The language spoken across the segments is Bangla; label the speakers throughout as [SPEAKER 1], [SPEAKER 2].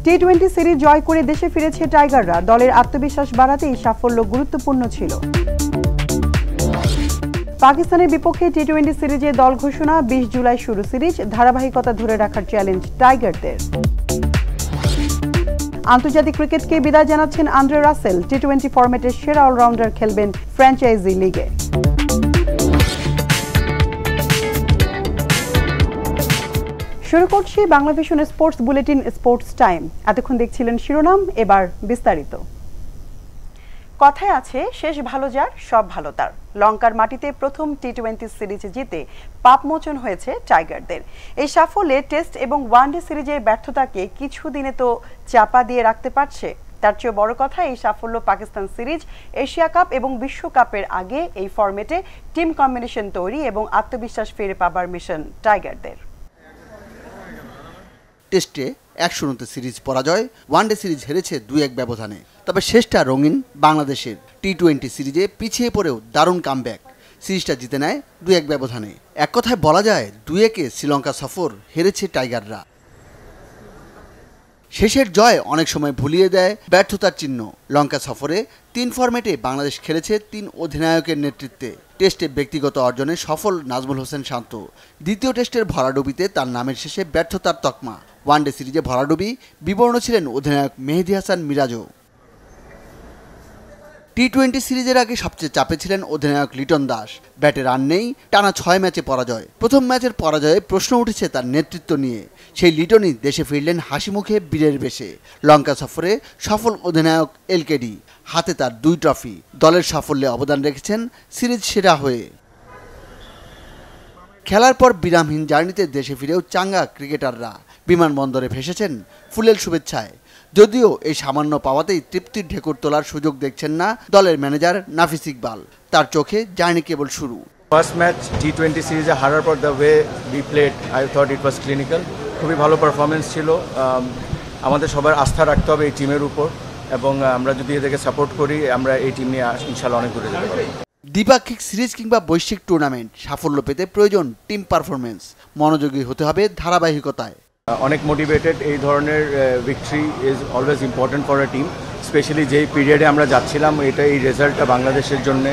[SPEAKER 1] টি-20 সিরিজ জয় করে দেশে ফিরেছে টাইগাররা। দলের আত্মবিশ্বাস বাড়াতে এই সাফল্য গুরুত্বপূর্ণ ছিল। পাকিস্তানের বিপক্ষে টি-20 সিরিজে দল ঘোষণা। 20 জুলাই শুরু সিরিজ, ধারাবাহিকতা ধরে রাখার চ্যালেঞ্জ টাইগারদের। আন্তর্জাতিক ক্রিকেটকে বিদায় জানাচ্ছেন আন্দ্রে রাসেল। টি-20 ফরম্যাটের সেরা অলরাউন্ডার খেলবেন ফ্র্যাঞ্চাইজি লিগে। শুরু করছি Banglavision sports bulletin sports time. এতক্ষণ দেখছিলেন শিরোনাম, এবার বিস্তারিত। কথায় আছে, শেষ ভালো যার সব ভালো তার। লঙ্কার মাটিতে প্রথম টি-20 সিরিজ জিতে পাপমোচন হয়েছে টাইগারদের। এই সাফল্যে টেস্ট এবং ওয়ানডে সিরিজের ব্যর্থতাকে কিছুদিনে তো চাপা দিয়ে রাখতে পারছে। তার চেয়ে বড় কথা, এই সাফল্য পাকিস্তান সিরিজ, এশিয়া কাপ এবং বিশ্বকাপের আগে এই ফরম্যাটে টিম কম্বিনেশন তৈরি এবং আত্মবিশ্বাস ফিরে পাবার মিশন টাইগারদের।
[SPEAKER 2] টেস্টে 1-0 সিরিজ পরাজয়, ওয়ানডে সিরিজ হেরেছে 2-1 ব্যবধানে। তবে শেষটা রঙিন বাংলাদেশের। টি-20 সিরিজে পিছিয়ে পড়েও দারুণ কামব্যাক, সিরিজটা জিতে নেয় 2-1 ব্যবধানে। এক কথায় বলা যায় 2-1-এ শ্রীলঙ্কা সফর হেরেছে টাইগাররা। শেষের জয় অনেক সময় ভুলিয়ে দেয় ব্যর্থতার চিহ্ন। লঙ্কা সফরে 3 ফরম্যাটে বাংলাদেশ খেলেছে 3 অধিনায়কের নেতৃত্বে। টেস্টে ব্যক্তিগত অর্জনে সফল নাজমুল হোসেন শান্ত। দ্বিতীয় টেস্টের ভরাডুবিতে তার নামের শেষে ব্যর্থতার তকমা। ওয়ানডে সিরিজে ভরাডুবি বিবর্ণ ছিলেন অধিনায়ক মেহেদী হাসান মিরাজও। টি-20 সিরিজের আগে সবচেয়ে চাপে ছিলেন অধিনায়ক লিটন দাস। ব্যাটে রান নেই, টানা 6 ম্যাচে পরাজয়। প্রথম ম্যাচের পরাজয়ে প্রশ্ন উঠেছে তার নেতৃত্ব নিয়ে। সেই লিটনই দেশে ফিরলেন হাসি মুখে বীরের বেশে। লঙ্কা সফরে সফল অধিনায়ক এলকেডি, হাতে তার 2 ট্রফি। দলের সাফল্যে অবদান রেখেছেন সিরিজ সেরা হয়ে। খেলার পর বিরামহীন জার্নিতে দেশে ফিরেও চাঙ্গা ক্রিকেটাররা। বিমানবন্দরে ভেসেছেন ফুলেল শুভেচ্ছায়। যদিও এই সামান্য পাওয়াতেই তৃপ্তির ঢেকুর তোলার সুযোগ দেখছেন না দলের ম্যানেজার নাফিস ইকবাল। তার চোখে জার্নি কেবল শুরু।
[SPEAKER 3] ফার্স্ট ম্যাচ টি-20 সিরিজে হারার পর the way we played, I thought it was clinical. খুবই ভালো পারফরমেন্স ছিল। আমাদের সবার আস্থা রাখতে হবে এই টিমের উপর, এবং আমরা যদি এদেরকে সাপোর্ট করি, আমরা এই টিম নিয়ে ইনশাল্লাহ অনেক দূরে যেতে পারব।
[SPEAKER 2] দ্বিপাক্ষিক সিরিজ কিংবা বৈশ্বিক টুর্নামেন্ট সাফল্য পেতে প্রয়োজন টিম পারফরমেন্স। মনোযোগী হতে হবে ধারাবাহিকতায়।
[SPEAKER 3] অনেক মোটিভেটেড। এই ধরনের victory is always important for a team, specially যেই পিরিয়ডে আমরা যাচ্ছিলাম। এই রেজাল্টটা বাংলাদেশের জন্য,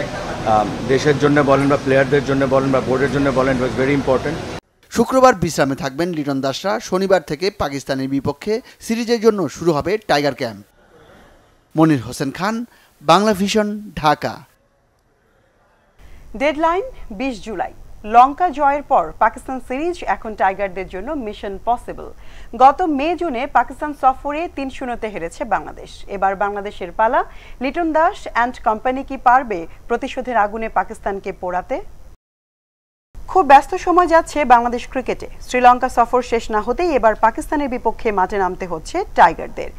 [SPEAKER 3] দেশের জন্য বলেন বা প্লেয়ারদের জন্য বলেন বা বোর্ডের জন্য বলেন, ইট ওয়াজ ভেরি ইম্পর্টেন্ট।
[SPEAKER 2] শুক্রবার বিশ্রামে থাকবেন লিটন দাসরা। শনিবার থেকে পাকিস্তানের বিপক্ষে সিরিজের জন্য শুরু হবে tiger camp. Monir Hossain Khan, Banglavision, Dhaka.
[SPEAKER 1] Deadline 20 July. লঙ্কা জয়ের পর পাকিস্তান সিরিজ এখন টাইগারদের জন্য মিশন পসিবল। গত মে জুনে পাকিস্তান সফরে 3-0 হেরেছে বাংলাদেশ। এবার বাংলাদেশের পালা। লিটন দাস অ্যান্ড কোম্পানি কি পারবে প্রতিশোধের আগুনে পাকিস্তানকে পোড়াতে? খুব ব্যস্ত সময় যাচ্ছে বাংলাদেশ ক্রিকেটে। শ্রীলঙ্কা সফর শেষ না হতেই এবার পাকিস্তানের বিপক্ষে মাঠে নামতে হচ্ছে টাইগারদের।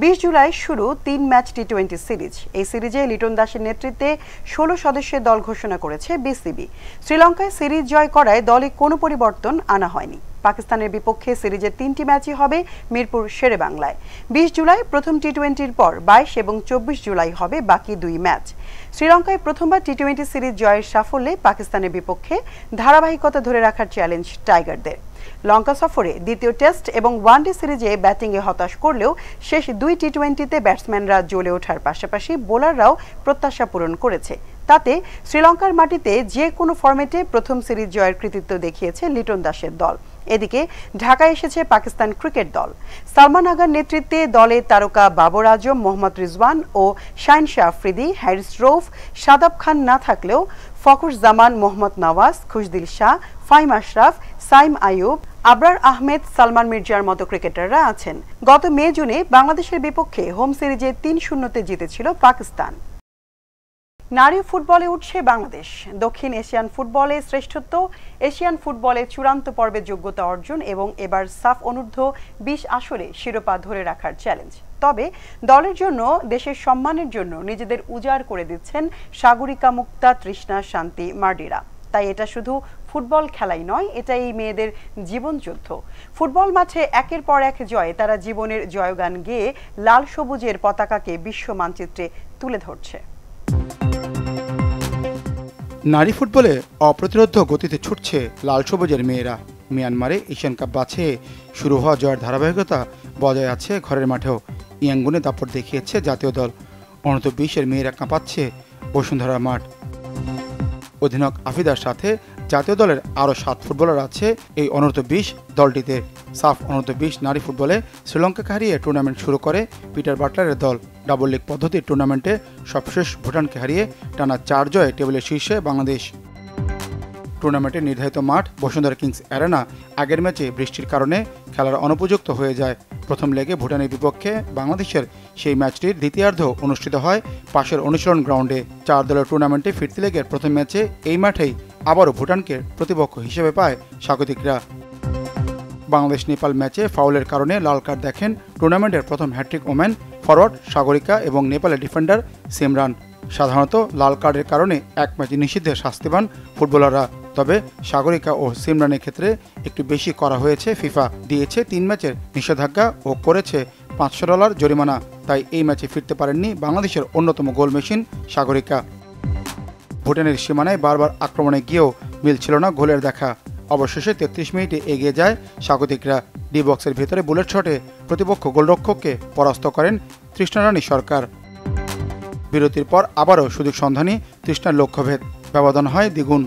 [SPEAKER 1] 20 জুলাই শুরু 3 ম্যাচ টি-20 সিরিজ। এই সিরিজে লিটন দাসের নেতৃত্বে 16 সদস্যের দল ঘোষণা করেছে বিসিবি। শ্রীলঙ্কায় সিরিজ জয় করায় দলে কোনো পরিবর্তন আনা হয়নি। পাকিস্তানের বিপক্ষে সিরিজের 3টি ম্যাচই হবে মিরপুর শেরে বাংলায়। 20 জুলাই প্রথম টি-20-র পর 22 এবং 24 জুলাই হবে বাকি 2 ম্যাচ। শ্রীলঙ্কায় প্রথমবার টি-20 সিরিজ জয়ের সাফল্যে পাকিস্তানের বিপক্ষে ধারাবাহিকতা ধরে রাখার চ্যালেঞ্জ টাইগারদের। লঙ্কা সফরে দ্বিতীয় টেস্ট এবং ওয়ানডে সিরিজে ব্যাটিংয়ে হতাশ করলেও শেষ 2 টি-20-তে ব্যাটসম্যানরা জ্বলে ওঠার পাশাপাশি বোলাররাও প্রত্যাশা পূরণ করেছে। তাতে শ্রীলঙ্কার মাটিতে যে কোনো ফরম্যাটে প্রথম সিরিজ জয়ের কৃতিত্ব দেখিয়েছে লিটন দাসের দল। এদিকে ঢাকায় এসেছে পাকিস্তান ক্রিকেট দল। সালমান আগার নেতৃত্বে দলে তারকা বাবর আজম, মোহাম্মদ রিজওয়ান ও শাহিন শাহ আফ্রিদি, হ্যারিস রৌফ, শাদাব খান না থাকলেও ফখর জামান, মোহাম্মদ নওয়াজ, খুশদিল শাহ, ফাহিম আশরাফ, সাইম আইয়ুব, আবরার আহমেদ, সালমান মির্জার মতো ক্রিকেটাররা আছেন। গত মে জুনে বাংলাদেশের বিপক্ষে হোম সিরিজে 3-0 জিতেছিল পাকিস্তান। নারী ফুটবলে উঠছে বাংলাদেশ। দক্ষিণ এশিয়ান ফুটবলে শ্রেষ্ঠত্ব, এশিয়ান ফুটবলে চূড়ান্ত পর্বে যোগ্যতা অর্জন এবং এবার সাফ অনূর্ধ্ব 20 আসরে শিরোপা ধরে রাখার চ্যালেঞ্জ। তবে দলের জন্য, দেশের সম্মানের জন্য নিজেদের উজাড় করে দিচ্ছেন সাগরিকা মুক্তা, তৃষ্ণা, শান্তি, মার্ডিরা। তাই এটা শুধু ফুটবল খেলাই নয়, এটা এই মেয়েদের জীবনযুদ্ধ। ফুটবল মাঠে একের পর এক জয়ে তারা জীবনের জয়গান গেয়ে লাল সবুজের পতাকাকে বিশ্ব মানচিত্রে তুলে ধরছে।
[SPEAKER 4] নারী ফুটবলে অপ্রতিরোধ্য গতিতে ছুটছে লাল সবুজের মেয়েরা। মিয়ানমারে এশিয়ান কাপ বাছে শুরু হওয়া জয়ের ধারাবাহিকতা বজায় আছে ঘরের মাঠেও। ইয়াঙ্গুনে দাপট দেখিয়েছে জাতীয় দল। অনূর্ধ্ব-20-এর মেয়েরা কাঁপাচ্ছে বসুন্ধরা মাঠ। অধিনায়ক আফিদার সাথে জাতীয় দলের আরও 7 ফুটবলার আছে এই অনূর্ধ্ব-20 দলটিতে। সাফ অনূর্ধ্ব-20 নারী ফুটবলে শ্রীলঙ্কাকে হারিয়ে টুর্নামেন্ট শুরু করে পিটার বাটলারের দল। ডাবল লিগ পদ্ধতির টুর্নামেন্টে সবশেষ ভুটানকে হারিয়ে টানা 4 জয়ে টেবিলের শীর্ষে বাংলাদেশ। টুর্নামেন্টের নির্ধারিত মাঠ বসুন্ধরা কিংস অ্যারেনা আগের ম্যাচে বৃষ্টির কারণে খেলার অনুপযুক্ত হয়ে যায়। প্রথম লেগে ভুটানের বিপক্ষে বাংলাদেশের সেই ম্যাচটির দ্বিতীয়ার্ধ অনুষ্ঠিত হয় পাশের অনুশীলন গ্রাউন্ডে। 4 দলের টুর্নামেন্টে ফিরতি লেগের প্রথম ম্যাচে এই মাঠেই আবারও ভুটানকে প্রতিপক্ষ হিসেবে পায় স্বাগতিকরা। বাংলাদেশ নেপাল ম্যাচে ফাউলের কারণে লাল কার্ড দেখেন টুর্নামেন্টের প্রথম হ্যাট্রিক ওম্যান ফরওয়ার্ড সাগরিকা এবং নেপালের ডিফেন্ডার সিমরান। সাধারণত লাল কার্ডের কারণে এক ম্যাচে নিষিদ্ধে শাস্তি পান ফুটবলাররা। তবে সাগরিকা ও সিমরানের ক্ষেত্রে একটু বেশি করা হয়েছে। ফিফা দিয়েছে 3 ম্যাচের নিষেধাজ্ঞা ও করেছে $500 জরিমানা। তাই এই ম্যাচে ফিরতে পারেননি বাংলাদেশের অন্যতম গোল মেশিন সাগরিকা। ভুটানের সীমানায় বারবার আক্রমণে গিয়েও মিলছিল না গোলের দেখা। অবশেষে 33 মিনিটে এগিয়ে যায় স্বাগতিকরা। ডি বক্সের ভেতরে বুলেট শটে প্রতিপক্ষ গোলরক্ষককে পরাস্ত করেন তৃষ্ণা রানী সরকার। বিরতির পর আবারও সুযোগ সন্ধানী তৃষ্ণার লক্ষ্যভেদ, ব্যবধান হয় দ্বিগুণ।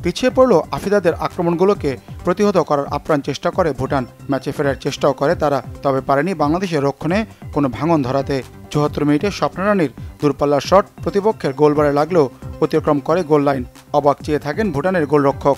[SPEAKER 4] পিছিয়ে পড়ল আফিদাদের আক্রমণগুলোকে প্রতিহত করার আপ্রাণ চেষ্টা করে ভুটান। ম্যাচে ফেরার চেষ্টাও করে তারা, তবে পারেনি বাংলাদেশের রক্ষণে কোনো ভাঙন ধরাতে। 74 মিনিটে স্বপ্না রানীর দূরপাল্লার শট প্রতিপক্ষের গোলবারে লাগলেও অতিক্রম করে গোল লাইন। অবাক চেয়ে থাকেন ভুটানের গোলরক্ষক।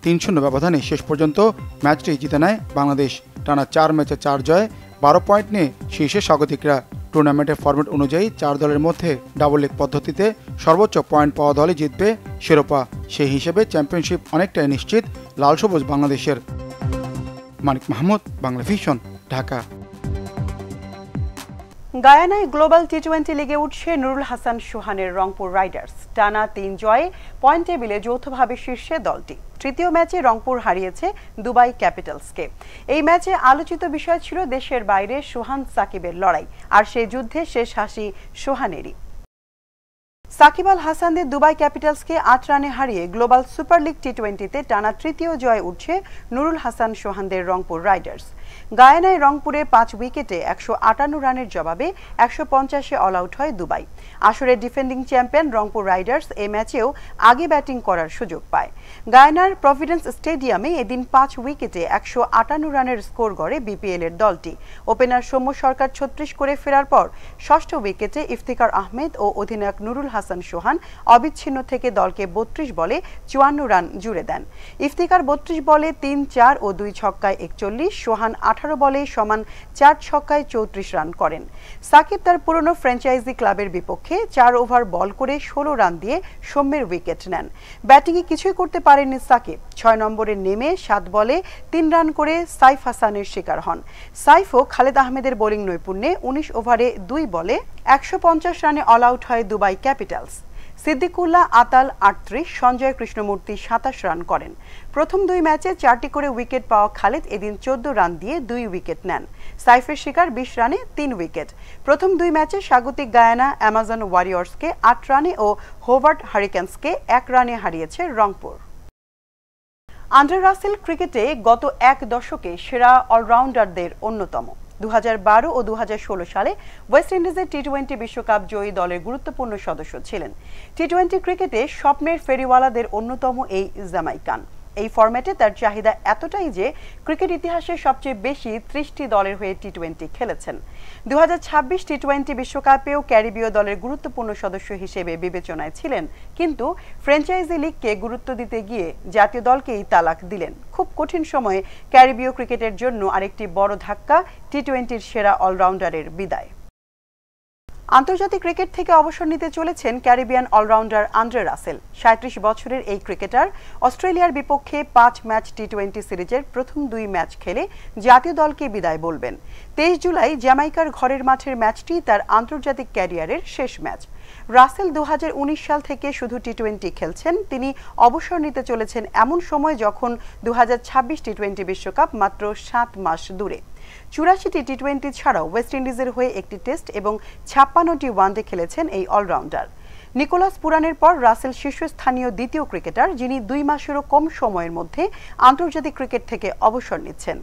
[SPEAKER 4] 3-0 ব্যবধানে শেষ পর্যন্ত ম্যাচটি জিতে নেয় বাংলাদেশ। টানা 4 ম্যাচে 4 জয়, 12 পয়েন্ট নিয়ে শীর্ষে স্বাগতিকরা। টুর্নামেন্টের ফরম্যাট অনুযায়ী 4 দলের মধ্যে ডাবল লিগ পদ্ধতিতে সর্বোচ্চ পয়েন্ট পাওয়া দলই জিতবে শিরোপা। সেই হিসেবে চ্যাম্পিয়নশিপ অনেকটাই নিশ্চিত লাল সবুজ বাংলাদেশের। মানিক মাহমুদ, বাংলা ভিশন, ঢাকা।
[SPEAKER 1] গায়ানায় গ্লোবাল টি-20 লিগে উঠছে নুরুল হাসান সোহানের রংপুর রাইডার্স। টানা 3 জয়ে পয়েন্ট টেবিলে যৌথভাবে শীর্ষে দলটি। তৃতীয় ম্যাচে রংপুর হারিয়েছে দুবাই ক্যাপিটালসকে। এই ম্যাচে আলোচিত বিষয় ছিল দেশের বাইরে সোহান সাকিবের লড়াই, আর সেই যুদ্ধে শেষ হাসি সোহানেরই। সাকিব আল হাসানদের দুবাই ক্যাপিটালসকে 8 রানে হারিয়ে গ্লোবাল সুপার লিগ টি-20তে টানা তৃতীয় জয়ে উঠছে নুরুল হাসান সোহানদের রংপুর রাইডার্স। গায়ানায় রংপুরে 5 উইকেটে 158 রানের জবাবে 150-এ অল আউট হয় দুবাই। আসরে ডিফেন্ডিং চ্যাম্পিয়ন রংপুর রাইডার্স এই ম্যাচেও আগে ব্যাটিং করার সুযোগ পায়। গায়ানার প্রভিডেন্স স্টেডিয়ামে এদিন 5 উইকেটে 158 রানের স্কোর গড়ে বিপিএল এর দলটি। ওপেনার সৌম্য সরকার 36 করে ফেরার পর ষষ্ঠ উইকেটে ইফতিকার আহমেদ ও অধিনায়ক নুরুল হাসান সোহান অবিচ্ছিন্ন থেকে দলকে 32 বলে 54 রান জুড়ে দেন। ইফতিকার 32 বলে 3 4 ও 2 ছক্কায় 41, সোহান 18 বলে সমান 4 ছক্কায় 34 রান করেন। সাকিব তার পুরনো ফ্র্যাঞ্চাইজি ক্লাবের বিপক্ষে 4 ওভার বল করে 16 রান দিয়ে সৌম্যের উইকেট নেন। ব্যাটিংয়ে কিছুই করতে পারেননি সাকিব। 6 নম্বরে নেমে 7 বলে 3 রান করে সাইফ হাসানের শিকার হন। সাইফও খালেদ আহমেদের বোলিং নৈপুণ্যে 19 ওভারে 2 বলে 150 রানে অল আউট হয় Dubai Capitals. Siddiqullah Atal 38, Sanjay Krishnamurthy 27 run করেন। প্রথম 2 ম্যাচে 4টি করে উইকেট পাওয়া খালেদ এদিন 14 রান দিয়ে 2 উইকেট নেন। সাইফের শিকার 20 রানে 3 উইকেট। প্রথম 2 ম্যাচে স্বাগতিক গায়ানা অ্যামাজন ওয়ারিয়র্সকে 8 রানে ও হোভার্ট হারিকেন্সকে 1 রানে হারিয়েছে রংপুর। আন্দ্রে রাসেল ক্রিকেটে গত 1 দশকে সেরা অলরাউন্ডারদের অন্যতম। 2012 ও 2016 সালে ওয়েস্ট ইন্ডিজের টি-20 বিশ্বকাপ জয়ী দলের গুরুত্বপূর্ণ সদস্য ছিলেন। টি-20 ক্রিকেটে স্বপ্নের ফেরিওয়ালাদের অন্যতম এই জামাইকান। এই ফরম্যাটে তার চাহিদা এতটাই যে ক্রিকেট ইতিহাসে সবচেয়ে বেশি 30টি দলের হয়ে টি-20 খেলেছেন। 2026 টি-20 বিশ্বকাপেও ক্যারিবীয় দলের গুরুত্বপূর্ণ সদস্য হিসেবে বিবেচনায় ছিলেন, কিন্তু ফ্র্যাঞ্চাইজি লিগকে গুরুত্ব দিতে গিয়ে জাতীয় দলকেই তালাক দিলেন। খুব কঠিন সময়ে ক্যারিবীয় ক্রিকেটের জন্য আরেকটি বড় ধাক্কা টি-20-র সেরা অলরাউন্ডারের বিদায়। আন্তর্জাতিক ক্রিকেট থেকে অবসর নিতে চলেছেন ক্যারিবিয়ান অলরাউন্ডার আন্দ্রে রাসেল। 37 বছরের এই ক্রিকেটার অস্ট্রেলিয়ার বিপক্ষে 5 ম্যাচ টি-20 সিরিজের প্রথম 2 ম্যাচ খেলে জাতীয় দলকে বিদায় বলবেন। 23 জুলাই জ্যামাইকার ঘরের মাঠের ম্যাচটি তার আন্তর্জাতিক ক্যারিয়ারের শেষ ম্যাচ। রাসেল 2019 সাল থেকে শুধু টি-20 খেলছেন। তিনি অবসর নিতে চলেছেন এমন সময় যখন 2026 টি-20 বিশ্বকাপ মাত্র 7 মাস দূরে। 84টি টি-20 ছাড়াও ওয়েস্ট ইন্ডিজের হয়ে একটি টেস্ট এবং 56টি ওয়ানডে খেলেছেন এই অলরাউন্ডার। নিকোলাস পুরানের পর রাসেল শীর্ষস্থানীয় দ্বিতীয় ক্রিকেটার, যিনি 2 মাসেরও কম সময়ের মধ্যে আন্তর্জাতিক ক্রিকেট থেকে অবসর নিচ্ছেন।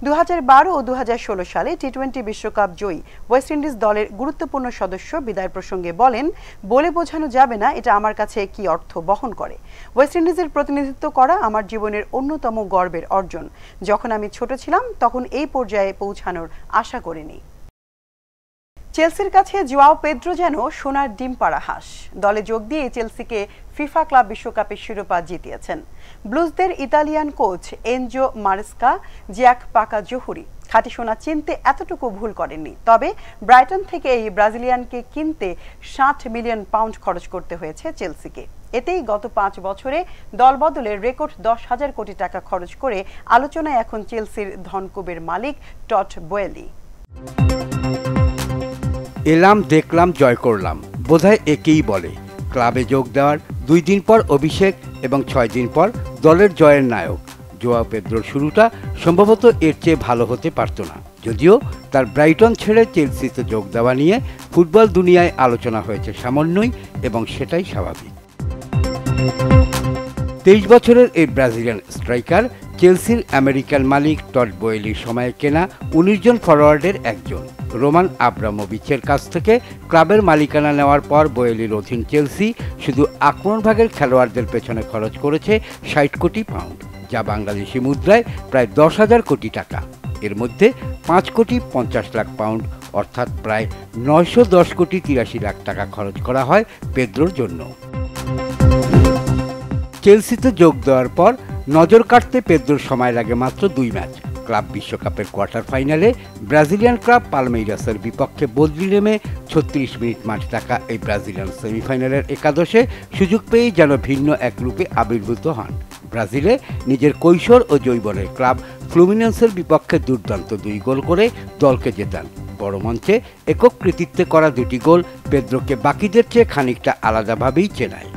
[SPEAKER 1] 2012 ও 2016 সালে টি-20 বিশ্বকাপ জয়ী ওয়েস্ট ইন্ডিজ দলের গুরুত্বপূর্ণ সদস্য বিদায় প্রসঙ্গে বলেন, বলে বোঝানো যাবে না এটা আমার কাছে কি অর্থ বহন করে। ওয়েস্ট ইন্ডিজের প্রতিনিধিত্ব করা আমার জীবনের অন্যতম গর্বের অর্জন। যখন আমি ছোট ছিলাম তখন এই পর্যায়ে পৌঁছানোর আশা করিনি। চেলসির কাছে জোয়াও পেদ্রো যেন সোনার ডিম পাড়া হাঁস। দলে যোগ দিয়ে চেলসিকে ফিফা ক্লাব বিশ্বকাপের শিরোপা জিতিয়েছেন। ব্লুজদের ইতালিয়ান কোচ এনজো মারেস্কা জ্যাক পাকা জহুরি খাঁটি সোনা চিনতে এতটুকু ভুল করেননি। তবে ব্রাইটন থেকে এই ব্রাজিলিয়ানকে কিনতে 60 মিলিয়ন পাউন্ড খরচ করতে হয়েছে চেলসিকে। এতেই গত 5 বছরে দলবদলের রেকর্ড 10,000 কোটি টাকা খরচ করে আলোচনায় এখন চেলসির ধনকুবের মালিক টড বোয়েলি।
[SPEAKER 5] এলাম, দেখলাম, জয় করলাম, বোধহয় একেই বলে। ক্লাবে যোগ দেওয়ার 2 দিন পর অভিষেক এবং 6 দিন পর দলের জয়ের নায়ক। জোয়াও পেদ্রোর শুরুটা সম্ভবত এর চেয়ে ভালো হতে পারত না, যদিও তার ব্রাইটন ছেড়ে চেলসিতে যোগ দেওয়া নিয়ে ফুটবল দুনিয়ায় আলোচনা হয়েছে সামান্যই, এবং সেটাই স্বাভাবিক। 23 বছরের এই ব্রাজিলিয়ান স্ট্রাইকার চেলসির আমেরিকান মালিক টড বোয়েলির সময়ে কেনা 19 জন ফরওয়ার্ডের একজন। রোমান আব্রামোভিচের কাছ থেকে ক্লাবের মালিকানা নেওয়ার পর বোয়েলির অধীন চেলসি শুধু আক্রমণভাগের খেলোয়াড়দের পেছনে খরচ করেছে 60 কোটি পাউন্ড, যা বাংলাদেশি মুদ্রায় প্রায় 10,000 কোটি টাকা। এর মধ্যে 5 কোটি 50 লাখ পাউন্ড অর্থাৎ প্রায় 910 কোটি 83 লাখ টাকা খরচ করা হয় পেদ্রোর জন্য। চেলসিতে যোগ দেওয়ার পর নজর কাটতে পেদ্রোর সময় লাগে মাত্র 2 ম্যাচ। ক্লাব বিশ্বকাপের কোয়ার্টার ফাইনালে ব্রাজিলিয়ান ক্লাব পালমেইরাসের বিপক্ষে বদলি নেমে 36 মিনিট মাঠে থাকা এই ব্রাজিলিয়ান সেমিফাইনালের একাদশে সুযোগ পেয়েই যেন ভিন্ন এক রূপে আবির্ভূত হন। ব্রাজিলে নিজের কৈশোর ও যৌবনের ক্লাব ফ্লুমিনেন্সের বিপক্ষে দুর্দান্ত 2 গোল করে দলকে জেতান। বড় মঞ্চে একক কৃতিত্বে করা 2টি গোল পেদ্রোকে বাকিদের চেয়ে খানিকটা আলাদাভাবেই চেনায়।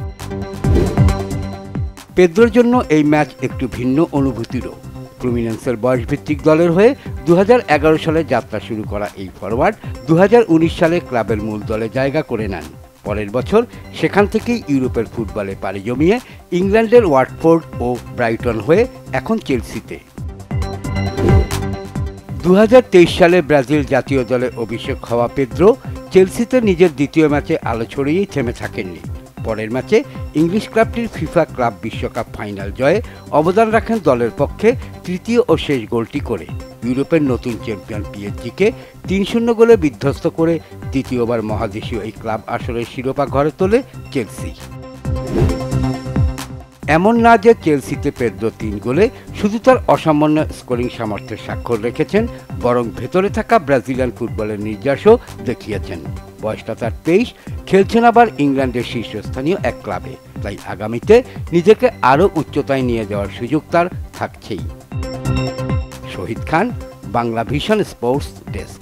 [SPEAKER 5] পেদ্রোর জন্য এই ম্যাচ একটু ভিন্ন অনুভূতিরও। ফ্লুমিনেন্সের বয়সভিত্তিক দলের হয়ে 2011 সালে যাত্রা শুরু করা এই ফরওয়ার্ড 2019 সালে ক্লাবের মূল দলে জায়গা করে নেন। পরের বছর সেখান থেকেই ইউরোপের ফুটবলে পাড়ি জমিয়ে ইংল্যান্ডের ওয়াটফোর্ড ও ব্রাইটন হয়ে এখন চেলসিতে। 2023 সালে ব্রাজিল জাতীয় দলে অভিষেক হওয়া পেদ্রো চেলসিতে নিজের দ্বিতীয় ম্যাচে আলো ছড়িয়েই থেমে থাকেননি। পরের ম্যাচে ইংলিশ ক্লাবটির ফিফা ক্লাব বিশ্বকাপ ফাইনাল জয়ে অবদান রাখেন দলের পক্ষে তৃতীয় ও শেষ গোলটি করে। ইউরোপের নতুন চ্যাম্পিয়ন পিএসজিকে 3-0 গোলে বিধ্বস্ত করে দ্বিতীয়বার মহাদেশীয় এই ক্লাব আসরের শিরোপা ঘরে তোলে চেলসি। এমন না যে চেলসিতে পেদ্রো 3 গোলে শুধু তার অসামান্য স্কোরিং সামর্থ্যের স্বাক্ষর রেখেছেন, বরং ভেতরে থাকা ব্রাজিলিয়ান ফুটবলের নির্যাসও দেখিয়েছেন। বয়সটা তার 23, খেলছেন আবার ইংল্যান্ডের শীর্ষস্থানীয় এক ক্লাবে, তাই আগামীতে নিজেকে আরও উচ্চতায় নিয়ে যাওয়ার সুযোগ তার থাকছেই। শহীদ খান, বাংলা ভিশন স্পোর্টস ডেস্ক।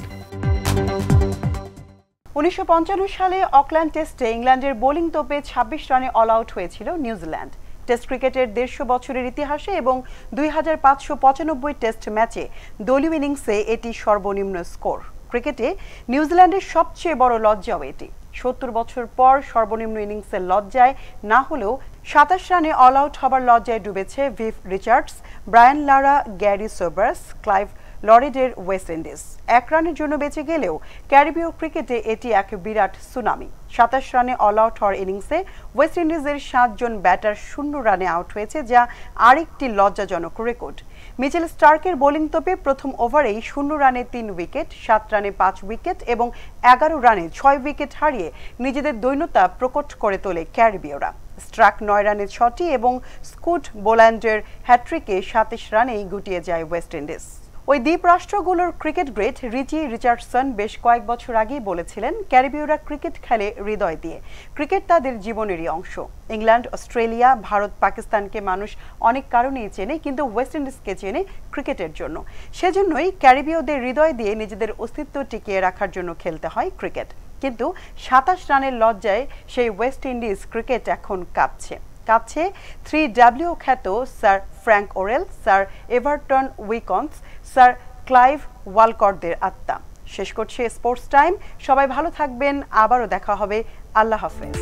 [SPEAKER 1] 1955 সালে অকল্যান্ড টেস্টে ইংল্যান্ডের বোলিং তোপে 26 রানে অল আউট হয়েছিল নিউজিল্যান্ড। টেস্ট ক্রিকেটের 150 বছরের ইতিহাসে এবং 2595 টেস্ট ম্যাচে দলীয় ইনিংসে এটি সর্বনিম্ন স্কোর। ক্রিকেটে নিউজিল্যান্ডের সবচেয়ে বড় লজ্জাও এটি। 70 বছর পর সর্বনিম্ন ইনিংসের লজ্জায় না হলেও 27 রানে অল আউট হবার লজ্জায় ডুবেছে Viv Richards, Brian Lara, Garry Sobers, Clive লরেডের ওয়েস্ট ইন্ডিজ। 1 রানের জন্য বেঁচে গেলেও ক্যারিবীয় ক্রিকেটে এটি এক বিরাট সুনামি। 27 রানে অল আউট হওয়ার ইনিংসে ওয়েস্ট ইন্ডিজের 7 জন ব্যাটার 0 রানে আউট হয়েছে, যা আরেকটি লজ্জাজনক রেকর্ড। মিচেল স্টার্কের বোলিং তোপে প্রথম ওভারেই 0 রানে 3 উইকেট, 7 রানে 5 উইকেট এবং 11 রানে 6 উইকেট হারিয়ে নিজেদের দৈন্যতা প্রকট করে তোলে ক্যারিবীয়রা। স্ট্রাক 9 রানে 6টি এবং স্কুট বোল্যান্ডের হ্যাট্রিকে 27 রানেই গুটিয়ে যায় ওয়েস্ট ইন্ডিজ। ওই দ্বীপ রাষ্ট্রগুলোর ক্রিকেট গ্রেট রিচি রিচার্ডসন বেশ কয়েক বছর আগেই বলেছিলেন, ক্যারিবীয়রা ক্রিকেট খেলে হৃদয় দিয়ে, ক্রিকেট তাদের জীবনেরই অংশ। ইংল্যান্ড, অস্ট্রেলিয়া, ভারত, পাকিস্তানকে মানুষ অনেক কারণেই চেনে, কিন্তু ওয়েস্ট ইন্ডিজকে চেনে ক্রিকেটের জন্য। সেজন্যই ক্যারিবীয়দের হৃদয় দিয়ে নিজেদের অস্তিত্ব টিকিয়ে রাখার জন্য খেলতে হয় ক্রিকেট। কিন্তু 27 রানের লজ্জায় সেই ওয়েস্ট ইন্ডিজ ক্রিকেট এখন কাঁপছে। 3W খ্যাত sir Frank Worrell, sir Everton Weekes, sir Clive ওয়ালকটদের আত্মা। শেষ করছে স্পোর্টস টাইম। সবাই ভালো থাকবেন, আবারও দেখা হবে। আল্লাহ হাফেজ।